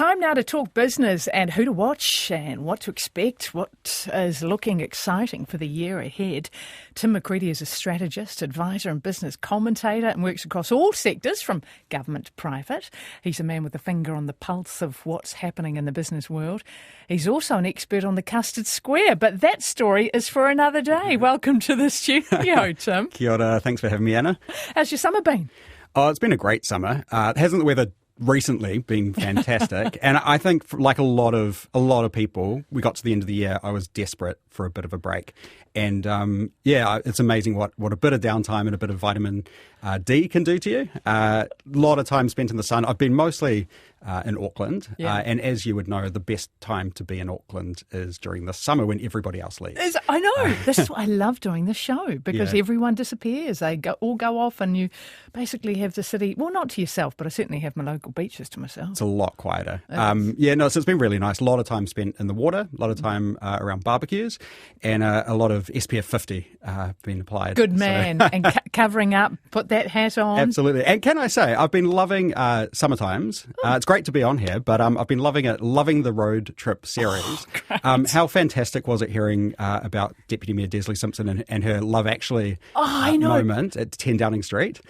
Time now to talk business and who to watch and what to expect, what is looking exciting for the year ahead. Tim McCready is a strategist, advisor and business commentator and works across all sectors from government to private. He's a man with a finger on the pulse of what's happening in the business world. He's also an expert on the custard square, but that story is for another day. Welcome to the studio, Tim. Kia ora. Thanks for having me, Anna. How's your summer been? Oh, it's been a great summer. Hasn't the weather recently been fantastic? And I think, like a lot of people, we got to the end of the year, I was desperate for a bit of a break. And it's amazing what a bit of downtime and a bit of vitamin D can do to you. A lot of time spent in the sun. I've been mostly in Auckland. And as you would know, the best time to be in Auckland is during the summer when everybody else leaves. I know. This is why I love doing this show, because everyone disappears. They all go off and you basically have the city, well, not to yourself, but I certainly have my local beaches to myself. It's a lot quieter. So it's been really nice. A lot of time spent in the water, a lot of time around barbecues, and a lot of SPF 50 being applied. Good man. And covering up, put that hat on. Absolutely. And can I say, I've been loving Summer Times. It's great to be on here, but I've been loving the road trip series. How fantastic was it hearing about Deputy Mayor Desley Simpson and her Love Actually moment at 10 Downing Street?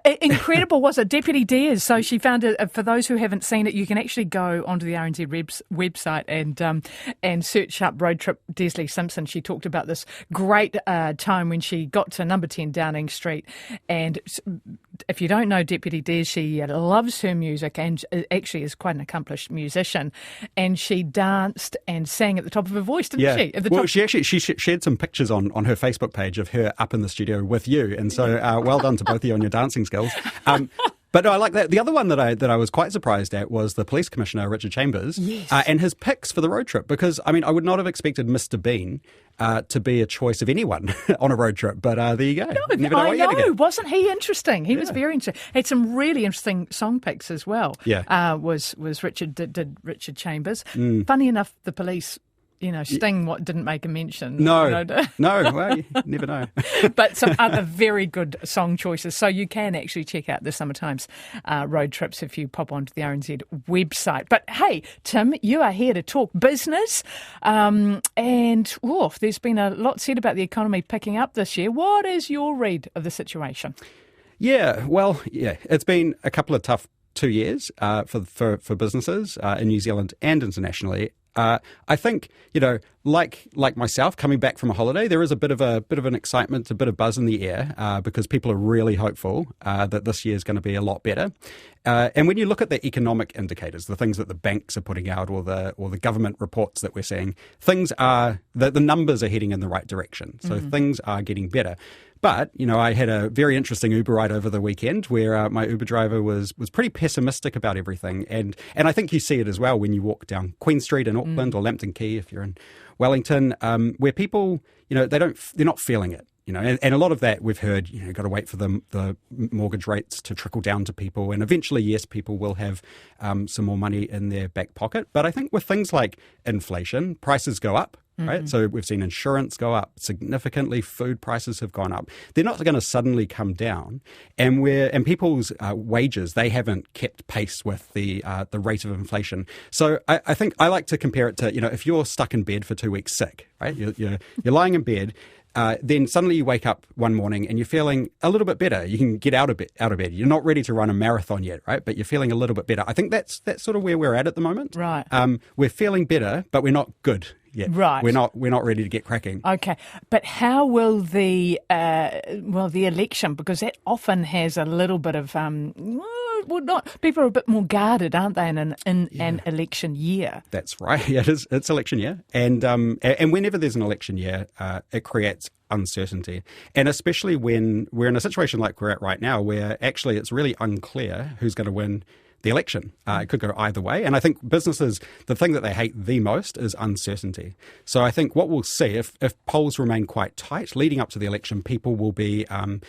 Incredible, was it? Deputy Des. So she found it, for those who haven't seen it, you can actually go onto the RNZ website and search up Road Trip Desley Simpson. She talked about this great time when she got to number 10 Downing Street. And if you don't know Deputy Des, she loves her music and actually is quite an accomplished musician. And she danced and sang at the top of her voice, didn't she? She shared some pictures on her Facebook page of her up in the studio with you. And so well done to both of you on your dancing skills. But no, I like that. The other one that I was quite surprised at was the Police Commissioner, Richard Chambers, and his picks for the road trip. Because, I mean, I would not have expected Mr. Bean to be a choice of anyone on a road trip. But there you go. No, I know. Wasn't he interesting? He was very interesting. Had some really interesting song picks as well. Was Richard, did Richard Chambers. Funny enough, the police... Sting didn't make a mention. No, well, you never know. But some other very good song choices. So you can actually check out the Summer Times road trips if you pop onto the RNZ website. But hey, Tim, you are here to talk business. And there's been a lot said about the economy picking up this year. What is your read of the situation? It's been a couple of tough 2 years for businesses in New Zealand and internationally. I think, like myself, coming back from a holiday, there is a bit of an excitement, a bit of buzz in the air, because people are really hopeful that this year is going to be a lot better. And when you look at the economic indicators, the things that the banks are putting out, or the government reports that we're seeing, the numbers are heading in the right direction. So things are getting better. But, I had a very interesting Uber ride over the weekend where my Uber driver was pretty pessimistic about everything. And I think you see it as well when you walk down Queen Street in Auckland or Lambton Quay if you're in Wellington, where people, they're not feeling it. And a lot of that we've heard, got to wait for the mortgage rates to trickle down to people. And eventually, yes, people will have some more money in their back pocket. But I think with things like inflation, prices go up. Right. So we've seen insurance go up significantly. Food prices have gone up. They're not going to suddenly come down. And people's wages, they haven't kept pace with the rate of inflation. So I think I like to compare it to, if you're stuck in bed for 2 weeks sick, right? You're lying in bed. Then suddenly you wake up one morning and you're feeling a little bit better. You can get out of bed. You're not ready to run a marathon yet, right? But you're feeling a little bit better. I think that's sort of where we're at the moment. Right. We're feeling better, but we're not good yet. Right. We're not ready to get cracking. Okay. But how will the election, because that often has a little bit of people are a bit more guarded, aren't they, in an election year? That's right. Yeah, it's election year. And whenever there's an election year, it creates uncertainty. And especially when we're in a situation like we're at right now, where actually it's really unclear who's going to win the election. It could go either way. And I think businesses, the thing that they hate the most is uncertainty. So I think what we'll see, if polls remain quite tight leading up to the election, people will be a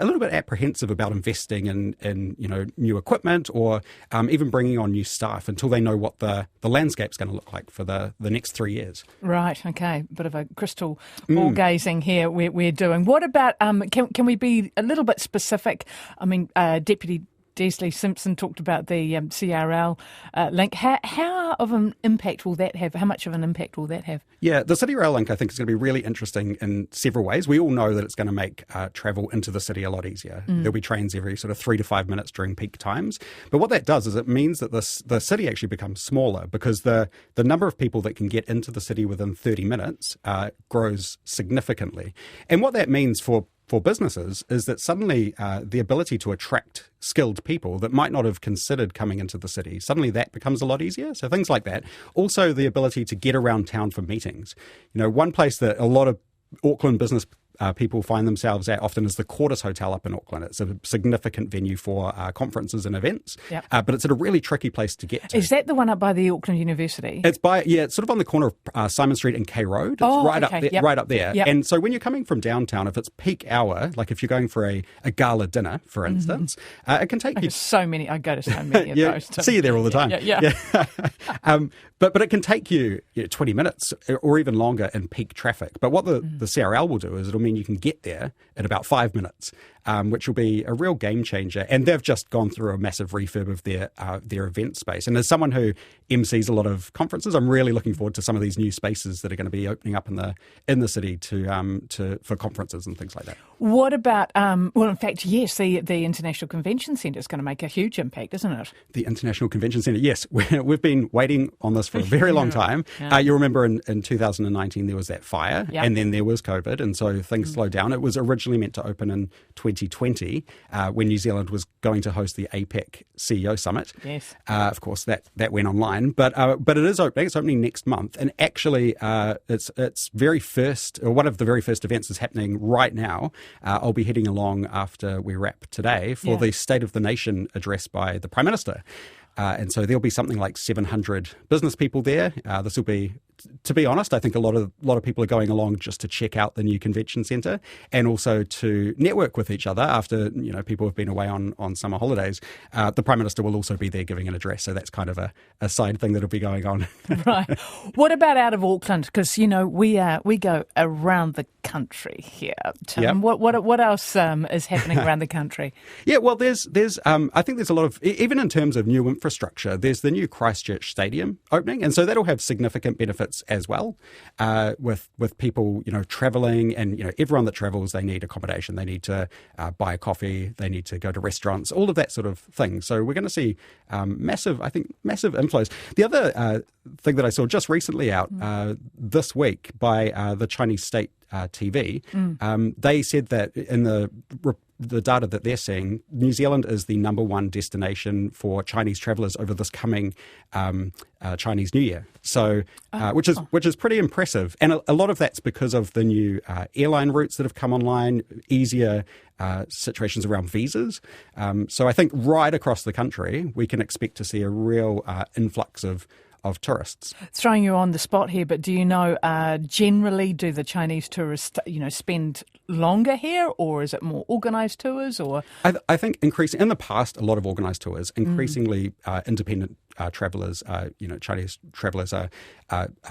little bit apprehensive about investing in new equipment or even bringing on new staff until they know what the landscape's going to look like for the next 3 years. Right. Okay. Bit of a crystal ball gazing here we're doing. What about, can we be a little bit specific? I mean, Deputy Desley Simpson talked about the CRL link. How of an impact will that have? How much of an impact will that have? Yeah, the City Rail link I think is going to be really interesting in several ways. We all know that it's going to make travel into the city a lot easier. There'll be trains every sort of 3 to 5 minutes during peak times. But what that does is it means that the city actually becomes smaller because the number of people that can get into the city within 30 minutes grows significantly. And what that means for businesses is that suddenly the ability to attract skilled people that might not have considered coming into the city, suddenly that becomes a lot easier. So things like that. Also the ability to get around town for meetings. One place that a lot of Auckland business people find themselves at often is the Quarters Hotel up in Auckland. It's a significant venue for conferences and events, but it's at a really tricky place to get to. Is that the one up by the Auckland University? It's it's sort of on the corner of Simon Street and K Road. It's right up there. Yep. And so when you're coming from downtown, if it's peak hour, like if you're going for a gala dinner, for instance, it can take you... I go to so many of those. See you there all the time. But it can take you 20 minutes or even longer in peak traffic. But what the CRL will do is it'll mean you can get there in about 5 minutes, which will be a real game changer. And they've just gone through a massive refurb of their event space. And as someone who MCs a lot of conferences, I'm really looking forward to some of these new spaces that are going to be opening up in the city for conferences and things like that. What about, in fact, yes, the International Convention Centre is going to make a huge impact, isn't it? The International Convention Centre, yes. We've been waiting on this for a very long time. You remember in 2019 there was that fire and then there was COVID, and so things slowed down. It was originally meant to open in 2020 when New Zealand was going to host the APEC CEO Summit. Yes. Of course, that went online, but it is opening. It's opening next month, and actually its very first, or one of the very first events is happening right now. I'll be heading along after we wrap today for the State of the Nation address by the Prime Minister. And so there'll be something like 700 business people there. This will be, to be honest, I think a lot of people are going along just to check out the new convention centre and also to network with each other after people have been away on summer holidays. The Prime Minister will also be there giving an address, so that's kind of a side thing that'll be going on. Right. What about out of Auckland? Because we go around the country here. Tim, yep. What else is happening around the country? Yeah, well, there's I think there's a lot of, even in terms of new infrastructure, there's the new Christchurch Stadium opening, and so that'll have significant benefits as well with people travelling, and everyone that travels, they need accommodation, they need to buy a coffee, they need to go to restaurants, all of that sort of thing. So we're going to see massive inflows. The other thing that I saw just recently out this week by the Chinese state TV, they said that in the data that they're seeing, New Zealand is the number one destination for Chinese travellers over this coming Chinese New Year. So, which is pretty impressive, and a lot of that's because of the new airline routes that have come online, easier situations around visas. So I think right across the country, we can expect to see a real influx of tourists. Throwing you on the spot here, but do you know, generally, do the Chinese tourists, spend longer here, or is it more organised tours? Or I think increasing in the past, a lot of organised tours. Increasingly, independent travellers, Chinese travellers are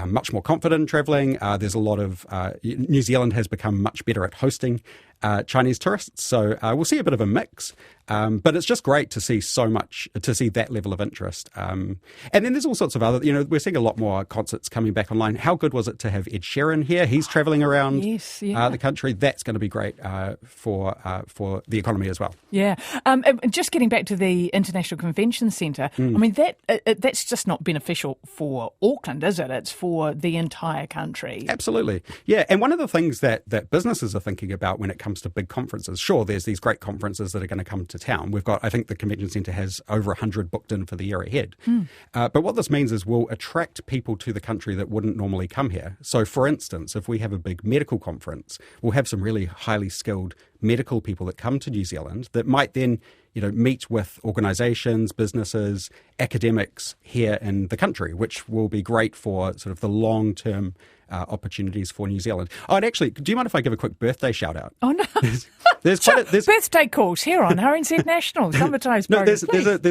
much more confident in travelling. There's a lot of New Zealand has become much better at hosting Chinese tourists, so we'll see a bit of a mix. But it's just great to see that level of interest. And then there's all sorts of other, we're seeing a lot more concerts coming back online. How good was it to have Ed Sheeran here? He's travelling around the country. That's going to be great for the economy as well. Yeah. Just getting back to the International Convention Centre, I mean, that's just not beneficial for Auckland, is it? It's for the entire country. Absolutely. Yeah. And one of the things that businesses are thinking about when it comes to big conferences, sure, there's these great conferences that are going to come to town. We've got, I think the convention centre has over 100 booked in for the year ahead. But what this means is we'll attract people to the country that wouldn't normally come here. So for instance, if we have a big medical conference, we'll have some really highly skilled medical people that come to New Zealand that might then meet with organisations, businesses, academics here in the country, which will be great for sort of the long-term opportunities for New Zealand. Oh, and actually, do you mind if I give a quick birthday shout out? Oh, no. There's birthday calls here on RNZ National Summer Times. No, there's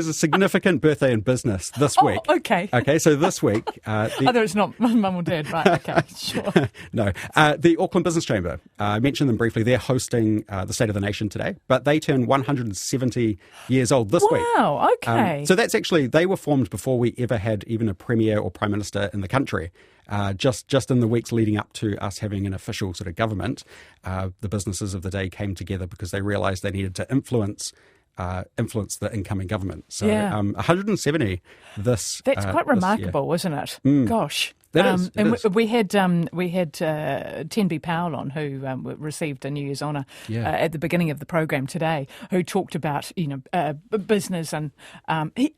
a significant birthday in business this week. Okay. Okay, so this week... Although it's not mum or dad, right, okay, sure. No, the Auckland Business Chamber, I mentioned them briefly, they're hosting the State of the Nation today, but they turn 170 years old this week. Wow, okay. So that's actually, they were formed before we ever had even a Premier or Prime Minister in the country. Just in the weeks leading up to us having an official sort of government, the businesses of the day came together because they realised they needed to influence the incoming government. So 170 this. That's quite remarkable, isn't it? Gosh. That is. We had Tenby Powell on, who received a New Year's honour at the beginning of the program today, who talked about business, and he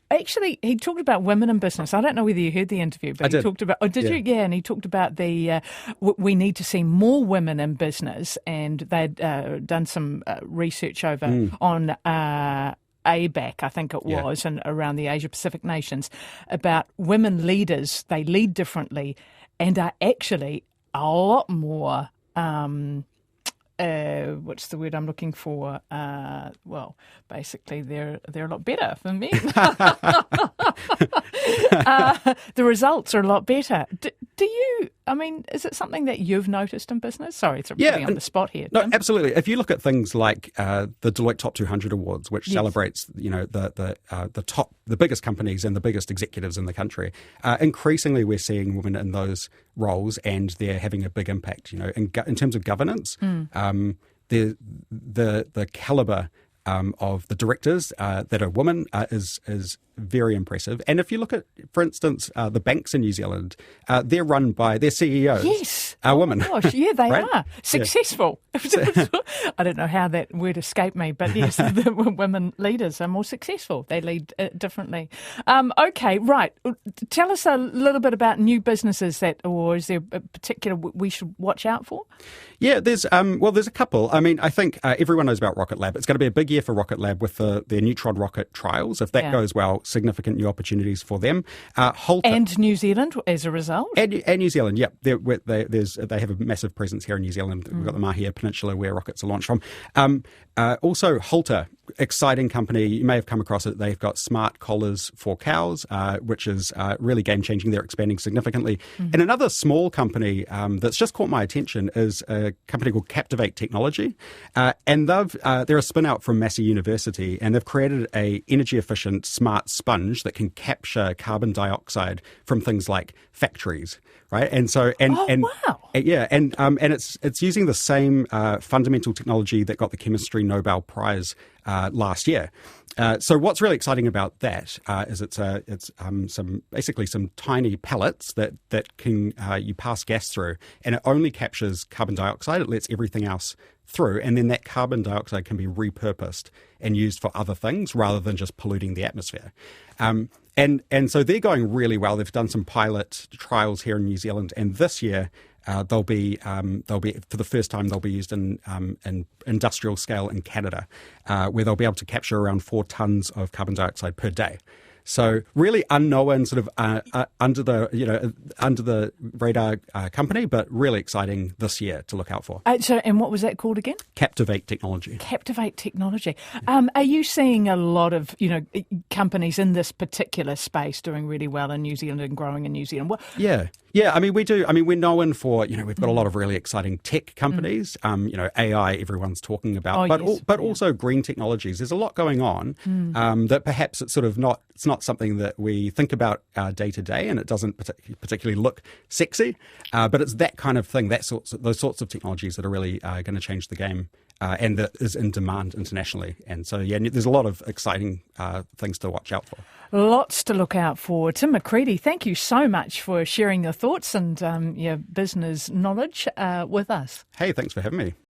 talked about women in business. I don't know whether you heard the interview, but talked about. Oh, did you? Yeah, and he talked about the we need to see more women in business, and they'd done some research over on. ABAC, I think it was, and around the Asia Pacific nations, about women leaders. They lead differently and are actually a lot more, what's the word I'm looking for? Well, basically they're a lot better than men. The results are a lot better. Do you, I mean, is it something that you've noticed in business? Sorry, it's putting on the spot here, Tim. No, absolutely. If you look at things like the Deloitte Top 200 Awards, which celebrates, the biggest companies and the biggest executives in the country, increasingly we're seeing women in those roles, and they're having a big impact. In terms of governance, the caliber of the directors that are women is very impressive. And if you look at, for instance, the banks in New Zealand, they're run by their CEOs are women. Oh gosh, yeah, they right? are successful. Yeah. I don't know how that word escaped me, but yes, the women leaders are more successful. They lead differently. Okay, right. Tell us a little bit about new businesses or is there a particular we should watch out for? Yeah, there's a couple. I mean, I think everyone knows about Rocket Lab. It's going to be a big year for Rocket Lab with their Neutron rocket trials. If that goes well, significant new opportunities for them. Holter, and New Zealand as a result. And New Zealand, yeah. They have a massive presence here in New Zealand. We've got the Mahia Peninsula where rockets are launched from. Also, Holter, exciting company. You may have come across it. They've got smart collars for cows, which is really game-changing. They're expanding significantly. And another small company that's just caught my attention is a company called Captivate Technology. And they're a spin-out from Massey University, and they've created a energy-efficient smart sponge that can capture carbon dioxide from things like factories. Right, and so wow. It's using the same fundamental technology that got the chemistry Nobel Prize last year. So what's really exciting about that is it's some tiny pellets that can you pass gas through, and it only captures carbon dioxide. It lets everything else through, and then that carbon dioxide can be repurposed and used for other things rather than just polluting the atmosphere. And so they're going really well. They've done some pilot trials here in New Zealand, and this year they'll be for the first time they'll be used in industrial scale in Canada, where they'll be able to capture around 4 tons of carbon dioxide per day. So really unknown, sort of under the radar company, but really exciting this year to look out for. And what was that called again? Captivate Technology. Captivate Technology. Are you seeing a lot of companies in this particular space doing really well in New Zealand and growing in New Zealand? Yeah. I mean, we do. I mean, we're known for we've got a lot of really exciting tech companies. AI, everyone's talking about, also green technologies. There's a lot going on that perhaps it's sort of not. It's not something that we think about day to day, and it doesn't particularly look sexy. But it's that kind of thing. Those sorts of technologies that are really going to change the game, and that is in demand internationally. And so, there's a lot of exciting things to watch out for. Lots to look out for. Tim McCready, thank you so much for sharing your thoughts and your business knowledge with us. Hey, thanks for having me.